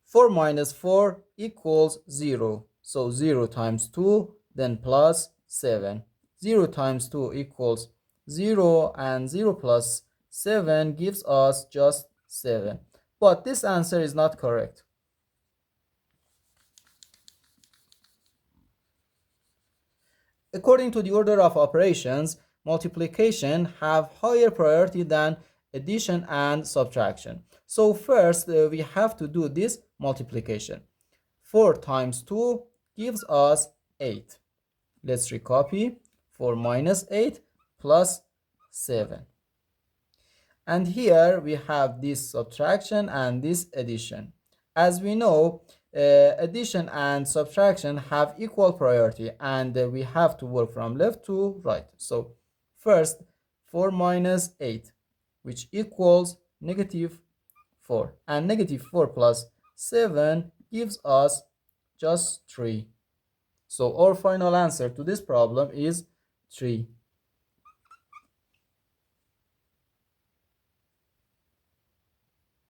4 minus 4 equals 0. So 0 times 2, then plus 7. 0 times 2 equals 0, and 0 plus 7 gives us just 7. But this answer is not correct. According to the order of operations, multiplication have higher priority than addition and subtraction. So first we have to do this multiplication. 4 times 2 gives us 8. Let's recopy. 4 minus 8 plus 7. And here we have this subtraction and this addition. As we know, addition and subtraction have equal priority, and we have to work from left to right. So first 4 minus 8, which equals negative 4, and negative 4 plus 7 gives us just 3. So our final answer to this problem is 3.